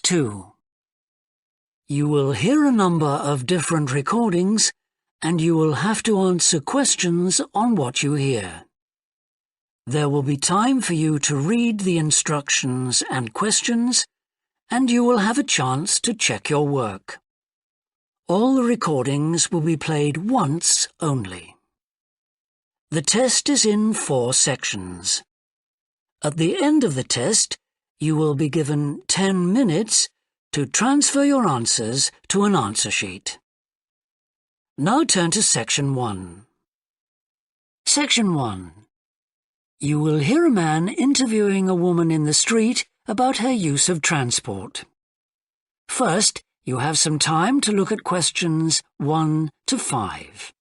2. You will hear a number of different recordings and you will have to answer questions on what you hear. There will be time for you to read the instructions and questions, and you will have a chance to check your work. All the recordings will be played once only. The test is in 4 sections. At the end of the test, you will be given 10 minutes to transfer your answers to an answer sheet. Now turn to Section 1. Section 1. You will hear a man interviewing a woman in the street about her use of transport. First, you have some time to look at questions 1 to 5.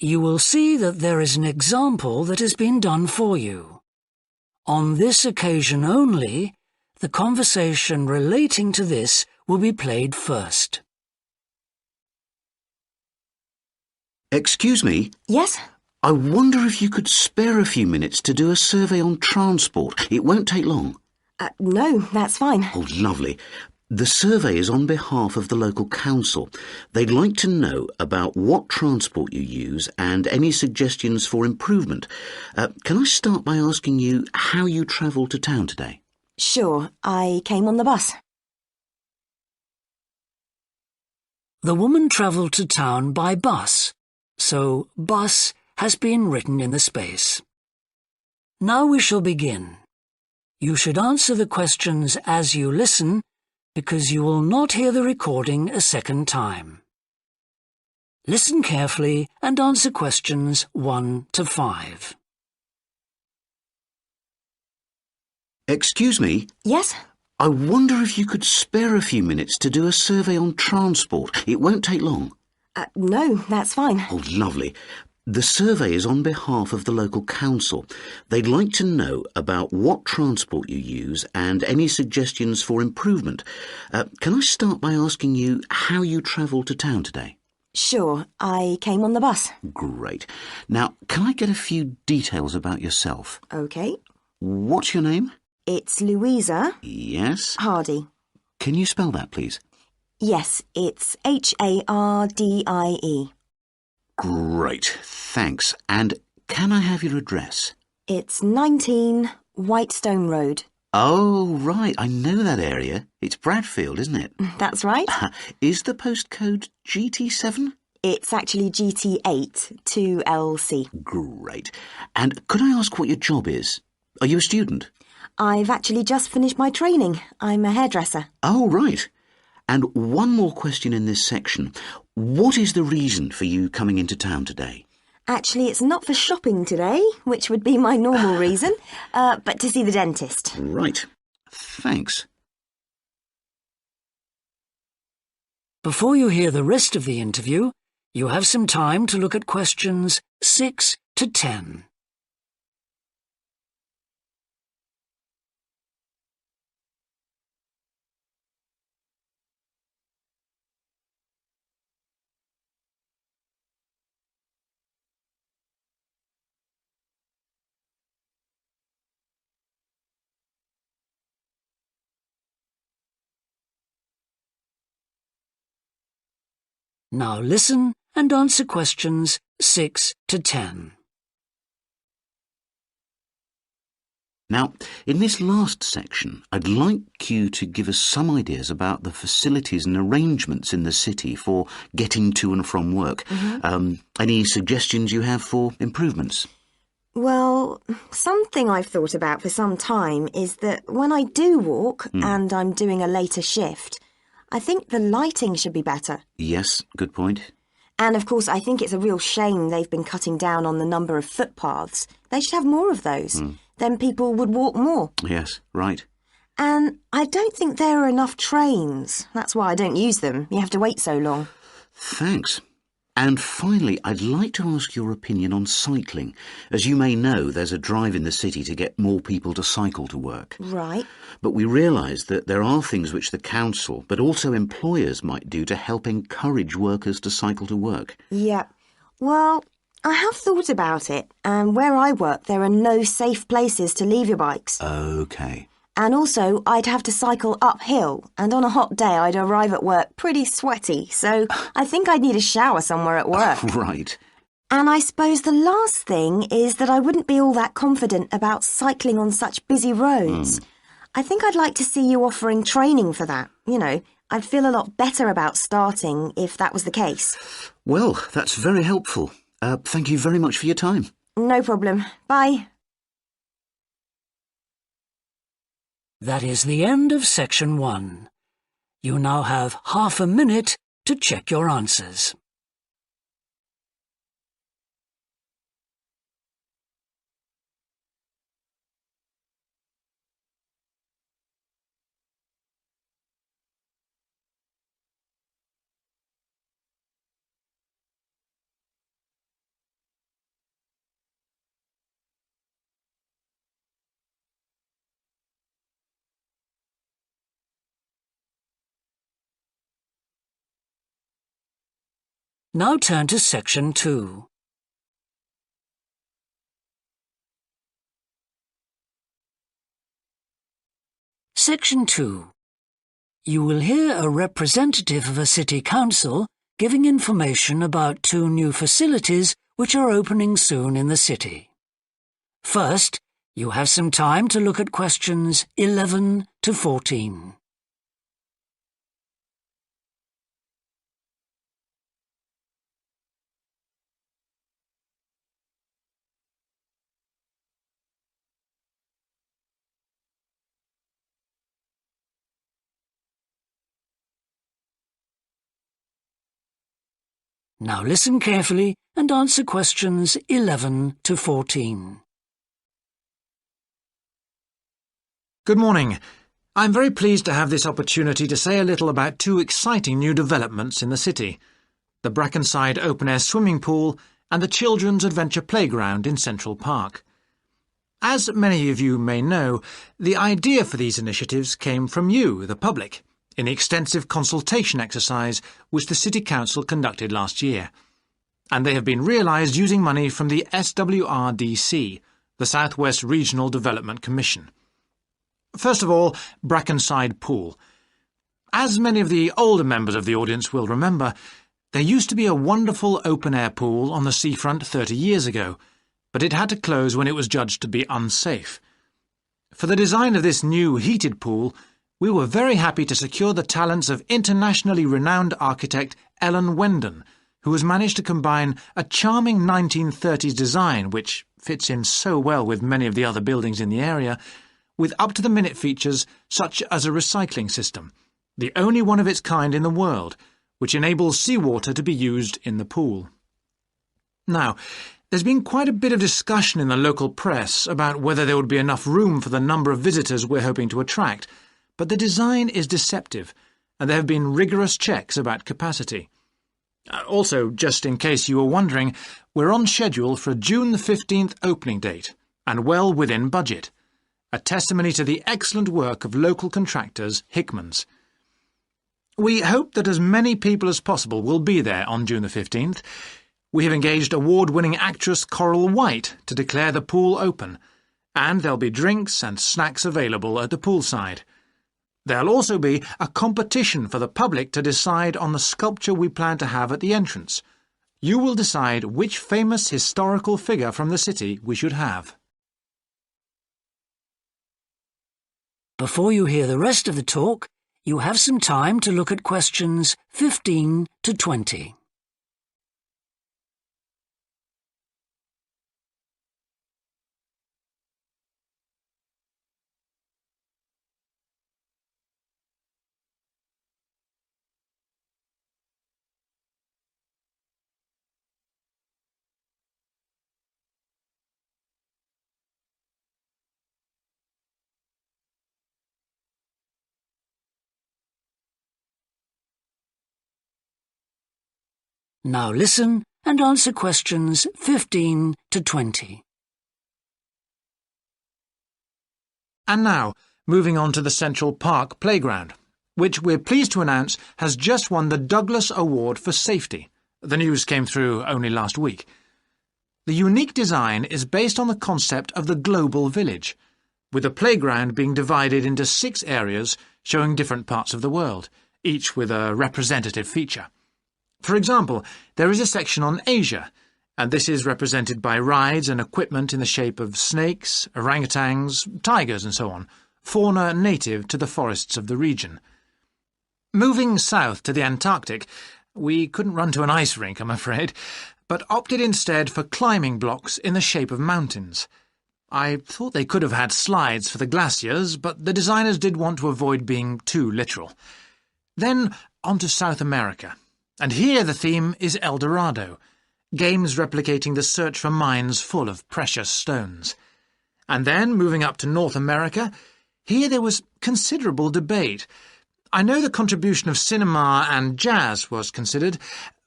You will see that there is an example that has been done for you. On this occasion only, the conversation relating to this will be played first. Excuse me? Yes? I wonder if you could spare a few minutes to do a survey on transport. It won't take long. No, that's fine. Oh, lovely. The survey is on behalf of the local council. They'd like to know about what transport you use and any suggestions for improvement. Can I start by asking you how you travelled to town today? Sure, I came on the bus. The woman travelled to town by bus, so bus has been written in the space. Now we shall begin. You should answer the questions as you listen, because you will not hear the recording a second time. Listen carefully and answer questions 1 to 5. Excuse me? Yes? I wonder if you could spare a few minutes to do a survey on transport. It won't take long. No, that's fine. Oh, lovely. The survey is on behalf of the local council. They'd like to know about what transport you use and any suggestions for improvement. Can I start by asking you how you travelled to town today? Sure, I came on the bus. Great. Now, can I get a few details about yourself? OK. What's your name? It's Louisa. Yes. Hardy. Can you spell that, please? Yes, it's Hardie. Great, thanks. And can I have your address? It's 19 Whitestone Road. Oh, right, I know that area. It's Bradfield, isn't it? That's right. Is the postcode GT7? It's actually GT8 2LC. Great. And could I ask what your job is? Are you a student? I've actually just finished my training. I'm a hairdresser. Oh, right. And one more question in this section. What is the reason for you coming into town today? Actually, it's not for shopping today, which would be my normal reason, but to see the dentist. Right. Thanks. Before you hear the rest of the interview, you have some time to look at questions 6 to 10. Now listen and answer questions 6 to 10. Now, in this last section, I'd like you to give us some ideas about the facilities and arrangements in the city for getting to and from work. Any suggestions you have for improvements? Well, something I've thought about for some time is that when I do walk and I'm doing a later shift, I think the lighting should be better. Yes, good point. And of course, I think it's a real shame they've been cutting down on the number of footpaths. They should have more of those. Then people would walk more. Yes, right. And I don't think there are enough trains. That's why I don't use them. You have to wait so long. Thanks. And finally, I'd like to ask your opinion on cycling. As you may know, there's a drive in the city to get more people to cycle to work. Right. But we realise that there are things which the council, but also employers, might do to help encourage workers to cycle to work. Yeah. Well, I have thought about it, and where I work, there are no safe places to leave your bikes. OK. And also, I'd have to cycle uphill, and on a hot day, I'd arrive at work pretty sweaty, so I think I'd need a shower somewhere at work. Right. And I suppose the last thing is that I wouldn't be all that confident about cycling on such busy roads. I think I'd like to see you offering training for that. You know, I'd feel a lot better about starting if that was the case. Well, that's very helpful. Thank you very much for your time. No problem. Bye. That is the end of section 1. You now have half a minute to check your answers. Now turn to section 2. Section 2. You will hear a representative of a city council giving information about 2 new facilities which are opening soon in the city. First, you have some time to look at questions 11 to 14. Now listen carefully and answer questions 11 to 14. Good morning. I'm very pleased to have this opportunity to say a little about 2 exciting new developments in the city: the Brackenside open-air swimming pool and the Children's Adventure Playground in Central Park. As many of you may know, the idea for these initiatives came from you, the public, in the extensive consultation exercise which the City Council conducted last year. And they have been realised using money from the SWRDC, the South West Regional Development Commission. First of all, Brackenside Pool. As many of the older members of the audience will remember, there used to be a wonderful open-air pool on the seafront 30 years ago, but it had to close when it was judged to be unsafe. For the design of this new heated pool, we were very happy to secure the talents of internationally renowned architect Ellen Wendon, who has managed to combine a charming 1930s design, which fits in so well with many of the other buildings in the area, with up-to-the-minute features such as a recycling system, the only one of its kind in the world, which enables seawater to be used in the pool. Now, there's been quite a bit of discussion in the local press about whether there would be enough room for the number of visitors we're hoping to attract, but the design is deceptive, and there have been rigorous checks about capacity. Also, just in case you were wondering, we're on schedule for a June the 15th opening date, and well within budget, a testimony to the excellent work of local contractors Hickman's. We hope that as many people as possible will be there on June the 15th. We have engaged award-winning actress Coral White to declare the pool open, and there'll be drinks and snacks available at the poolside. There'll also be a competition for the public to decide on the sculpture we plan to have at the entrance. You will decide which famous historical figure from the city we should have. Before you hear the rest of the talk, you have some time to look at questions 15 to 20. Now listen and answer questions 15 to 20. And now, moving on to the Central Park Playground, which we're pleased to announce has just won the Douglas Award for Safety. The news came through only last week. The unique design is based on the concept of the global village, with the playground being divided into 6 areas showing different parts of the world, each with a representative feature. For example, there is a section on Asia, and this is represented by rides and equipment in the shape of snakes, orangutans, tigers and so on, fauna native to the forests of the region. Moving south to the Antarctic, we couldn't run to an ice rink, I'm afraid, but opted instead for climbing blocks in the shape of mountains. I thought they could have had slides for the glaciers, but the designers did want to avoid being too literal. Then on to South America, and here the theme is El Dorado, games replicating the search for mines full of precious stones. And then, moving up to North America, here there was considerable debate. I know the contribution of cinema and jazz was considered,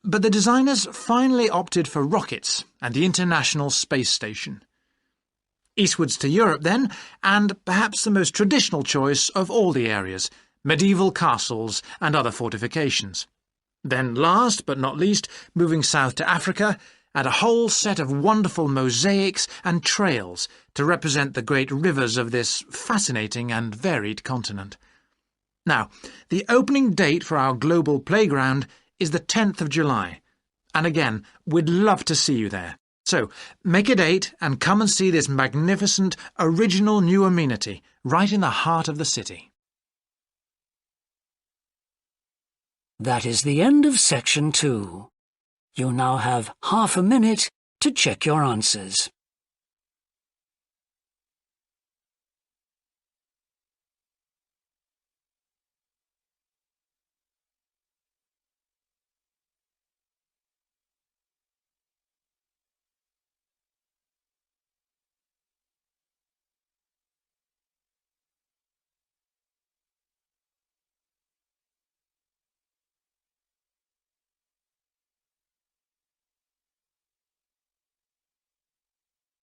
but the designers finally opted for rockets and the International Space Station. Eastwards to Europe then, and perhaps the most traditional choice of all the areas, medieval castles and other fortifications. Then last but not least, moving south to Africa, and a whole set of wonderful mosaics and trails to represent the great rivers of this fascinating and varied continent. Now, the opening date for our global playground is the 10th of July, and again, we'd love to see you there. So, make a date and come and see this magnificent, original new amenity right in the heart of the city. That is the end of section 2. You now have half a minute to check your answers.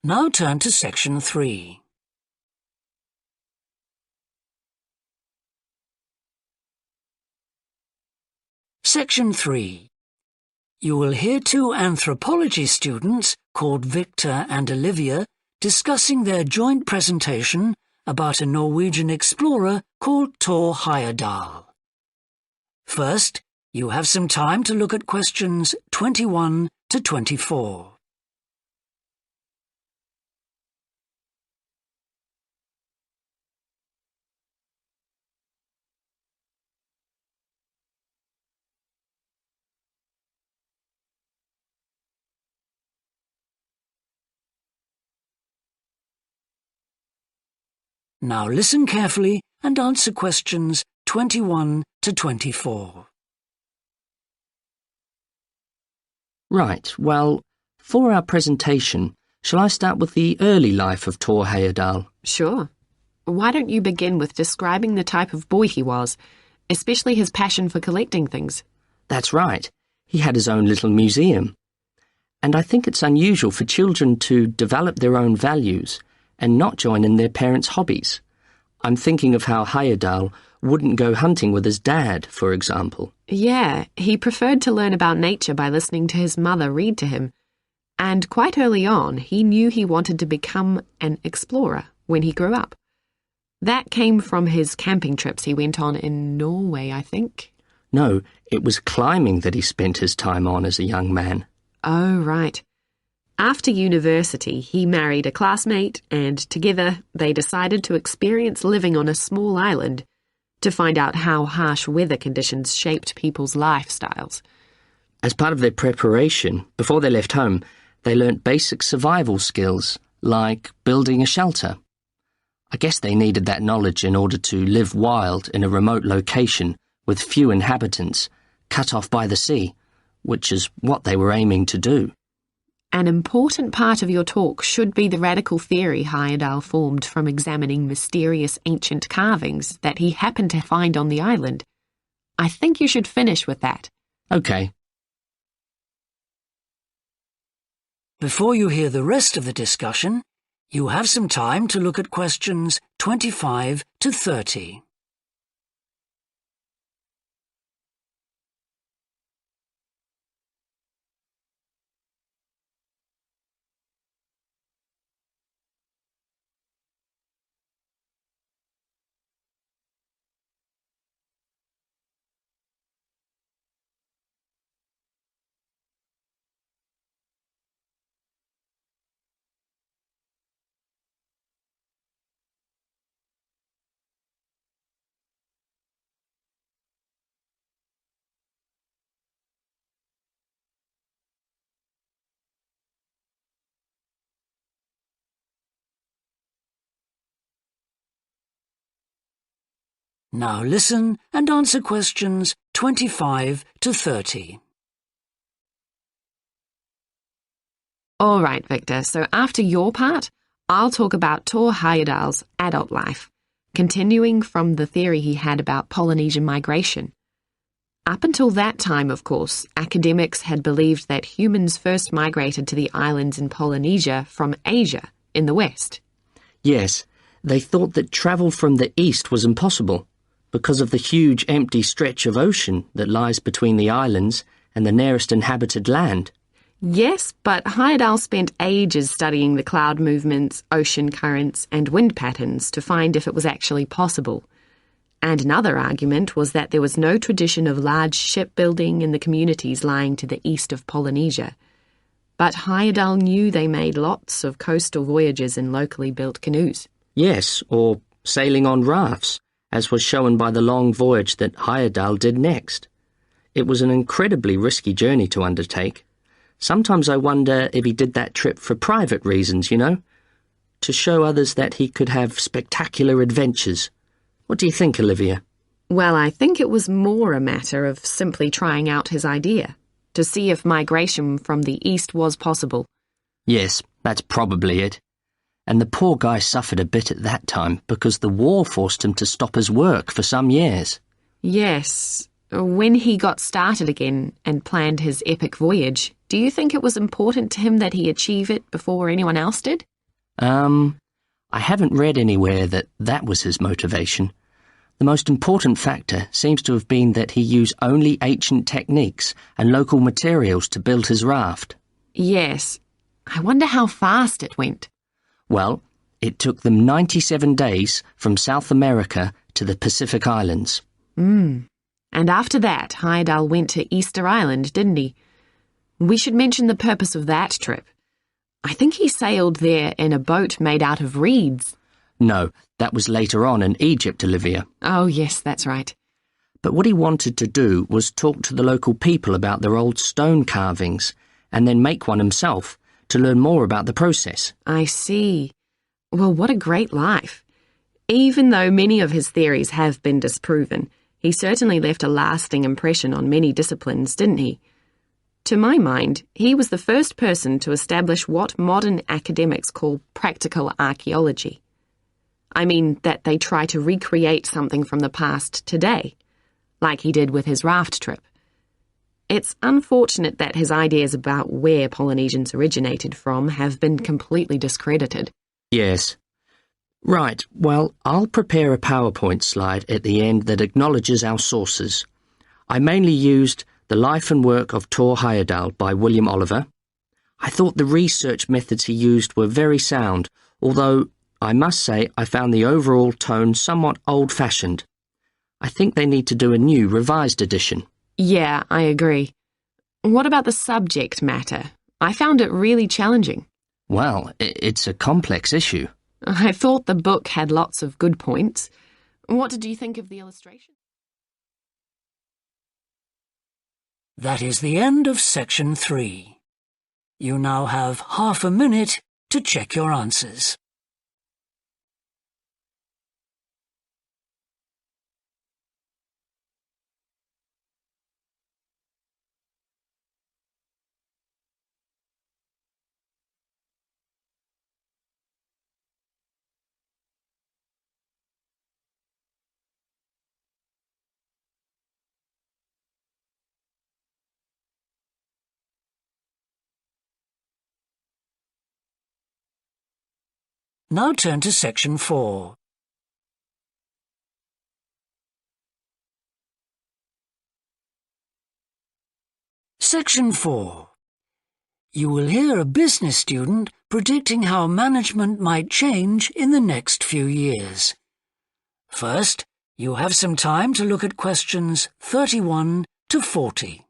Now turn to section 3. Section 3. You will hear 2 anthropology students called Victor and Olivia discussing their joint presentation about a Norwegian explorer called Thor Heyerdahl. First, you have some time to look at questions 21 to 24. Now listen carefully and answer questions 21 to 24. Right, well, for our presentation, shall I start with the early life of Thor Heyerdahl? Sure. Why don't you begin with describing the type of boy he was, especially his passion for collecting things? That's right. He had his own little museum. And I think it's unusual for children to develop their own values and not join in their parents' hobbies. I'm thinking of how Heyerdahl wouldn't go hunting with his dad, for example. Yeah, he preferred to learn about nature by listening to his mother read to him. And quite early on, he knew he wanted to become an explorer when he grew up. That came from his camping trips he went on in Norway, I think. No, it was climbing that he spent his time on as a young man. Oh, right. After university, he married a classmate, and together they decided to experience living on a small island to find out how harsh weather conditions shaped people's lifestyles. As part of their preparation, before they left home, they learnt basic survival skills, like building a shelter. I guess they needed that knowledge in order to live wild in a remote location with few inhabitants, cut off by the sea, which is what they were aiming to do. An important part of your talk should be the radical theory Heyerdahl formed from examining mysterious ancient carvings that he happened to find on the island. I think you should finish with that. Okay. Before you hear the rest of the discussion, you have some time to look at questions 25 to 30. Now listen and answer questions 25 to 30. All right, Victor, so after your part, I'll talk about Thor Heyerdahl's adult life, continuing from the theory he had about Polynesian migration. Up until that time, of course, academics had believed that humans first migrated to the islands in Polynesia from Asia in the west. Yes, they thought that travel from the east was impossible because of the huge empty stretch of ocean that lies between the islands and the nearest inhabited land. Yes, but Heyerdahl spent ages studying the cloud movements, ocean currents, and wind patterns to find if it was actually possible. And another argument was that there was no tradition of large shipbuilding in the communities lying to the east of Polynesia. But Heyerdahl knew they made lots of coastal voyages in locally built canoes. Yes, or sailing on rafts, as was shown by the long voyage that Heyerdahl did next. It was an incredibly risky journey to undertake. Sometimes I wonder if he did that trip for private reasons, to show others that he could have spectacular adventures. What do you think, Olivia? Well, I think it was more a matter of simply trying out his idea, to see if migration from the east was possible. Yes, that's probably it. And the poor guy suffered a bit at that time because the war forced him to stop his work for some years. Yes. When he got started again and planned his epic voyage, do you think it was important to him that he achieve it before anyone else did? I haven't read anywhere that that was his motivation. The most important factor seems to have been that he used only ancient techniques and local materials to build his raft. Yes. I wonder how fast it went. Well, it took them 97 days from South America to the Pacific Islands. And after that, Heyerdahl went to Easter Island, didn't he? We should mention the purpose of that trip. I think he sailed there in a boat made out of reeds. No, that was later on in Egypt, Olivia. Oh, yes, that's right. But what he wanted to do was talk to the local people about their old stone carvings and then make one himself to learn more about the process. I see. Well, what a great life. Even though many of his theories have been disproven, he certainly left a lasting impression on many disciplines, didn't he? To my mind, he was the first person to establish what modern academics call practical archaeology. I mean that they try to recreate something from the past today, like he did with his raft trip. It's unfortunate that his ideas about where Polynesians originated from have been completely discredited. Yes. Right, well, I'll prepare a PowerPoint slide at the end that acknowledges our sources. I mainly used The Life and Work of Thor Heyerdahl by William Oliver. I thought the research methods he used were very sound, although I must say I found the overall tone somewhat old-fashioned. I think they need to do a new, revised edition. Yeah, I agree. What about the subject matter? I found it really challenging. Well, it's a complex issue. I thought the book had lots of good points. What did you think of the illustration? That is the end of section 3. You now have half a minute to check your answers. Now turn to Section 4. Section 4. You will hear a business student predicting how management might change in the next few years. First, you have some time to look at questions 31 to 40.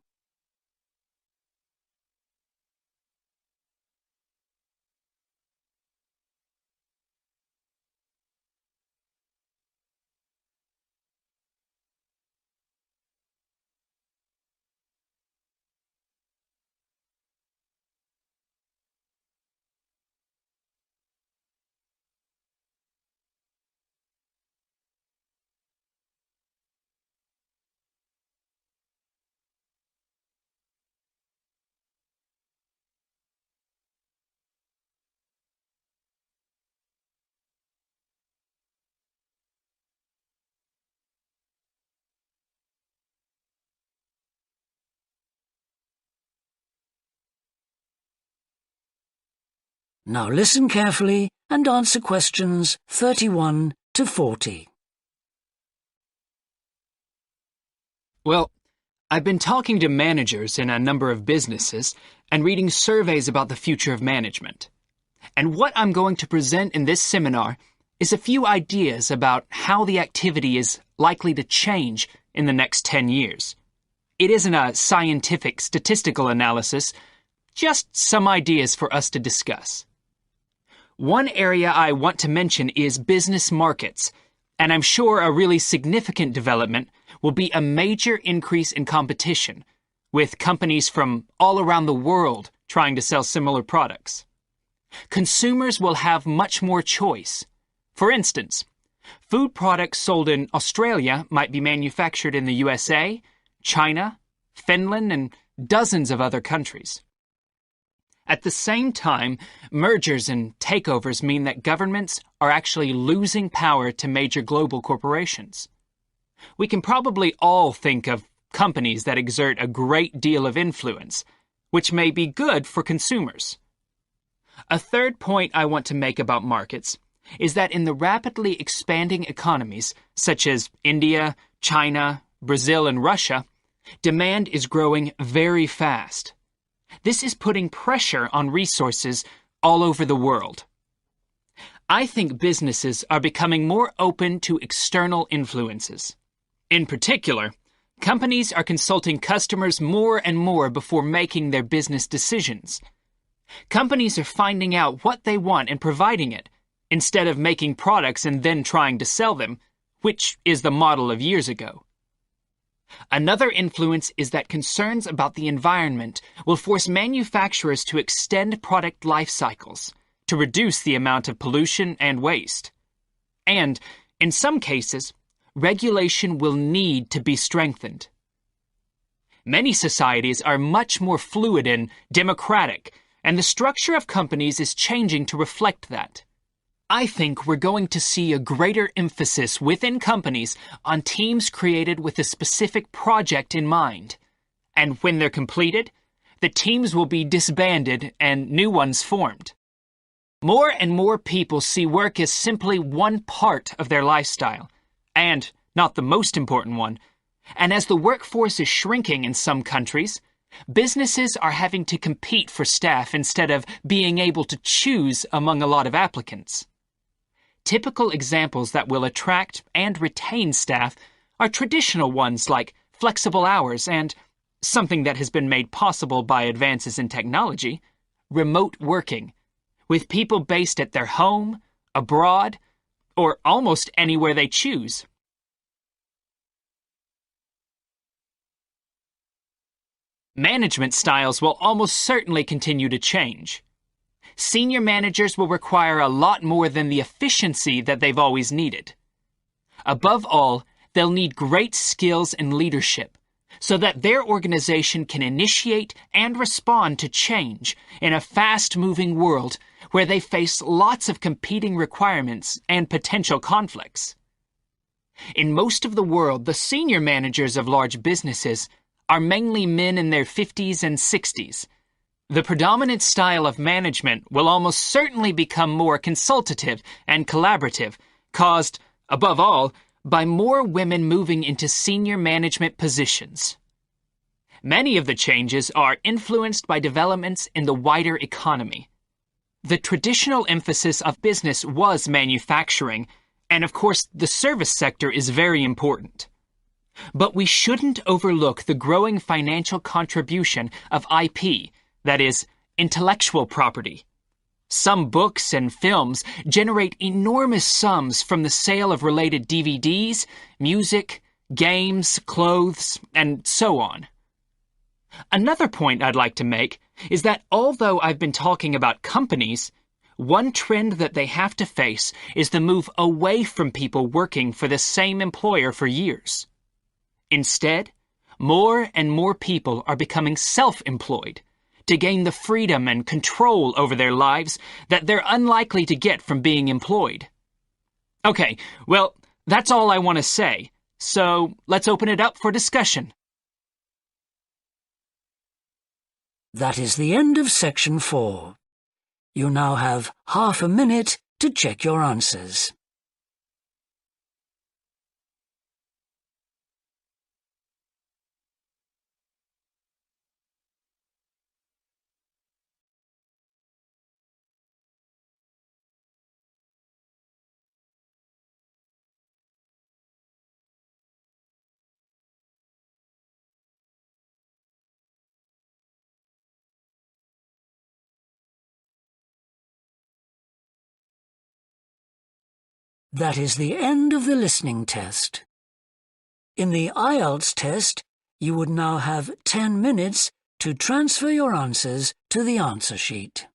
Now listen carefully and answer questions 31 to 40. Well, I've been talking to managers in a number of businesses and reading surveys about the future of management. And what I'm going to present in this seminar is a few ideas about how the activity is likely to change in the next 10 years. It isn't a scientific statistical analysis, just some ideas for us to discuss. One area I want to mention is business markets, and I'm sure a really significant development will be a major increase in competition, with companies from all around the world trying to sell similar products. Consumers will have much more choice. For instance, food products sold in Australia might be manufactured in the USA, China, Finland, and dozens of other countries. At the same time, mergers and takeovers mean that governments are actually losing power to major global corporations. We can probably all think of companies that exert a great deal of influence, which may be good for consumers. A third point I want to make about markets is that in the rapidly expanding economies, such as India, China, Brazil, and Russia, demand is growing very fast. This is putting pressure on resources all over the world. I think businesses are becoming more open to external influences. In particular, companies are consulting customers more and more before making their business decisions. Companies are finding out what they want and providing it, instead of making products and then trying to sell them, which is the model of years ago. Another influence is that concerns about the environment will force manufacturers to extend product life cycles to reduce the amount of pollution and waste. And, in some cases, regulation will need to be strengthened. Many societies are much more fluid and democratic, and the structure of companies is changing to reflect that. I think we're going to see a greater emphasis within companies on teams created with a specific project in mind. And when they're completed, the teams will be disbanded and new ones formed. More and more people see work as simply one part of their lifestyle, and not the most important one. And as the workforce is shrinking in some countries, businesses are having to compete for staff instead of being able to choose among a lot of applicants. Typical examples that will attract and retain staff are traditional ones like flexible hours and, something that has been made possible by advances in technology, remote working, with people based at their home, abroad, or almost anywhere they choose. Management styles will almost certainly continue to change. Senior managers will require a lot more than the efficiency that they've always needed. Above all, they'll need great skills in leadership so that their organization can initiate and respond to change in a fast-moving world where they face lots of competing requirements and potential conflicts. In most of the world, the senior managers of large businesses are mainly men in their 50s and 60s. The predominant style of management will almost certainly become more consultative and collaborative, caused, above all, by more women moving into senior management positions. Many of the changes are influenced by developments in the wider economy. The traditional emphasis of business was manufacturing, and of course the service sector is very important. But we shouldn't overlook the growing financial contribution of IP, that is, intellectual property. Some books and films generate enormous sums from the sale of related DVDs, music, games, clothes, and so on. Another point I'd like to make is that although I've been talking about companies, one trend that they have to face is the move away from people working for the same employer for years. Instead, more and more people are becoming self-employed to gain the freedom and control over their lives that they're unlikely to get from being employed. Okay, well, that's all I want to say, so let's open it up for discussion. That is the end of section 4. You now have half a minute to check your answers. That is the end of the listening test. In the IELTS test, you would now have 10 minutes to transfer your answers to the answer sheet.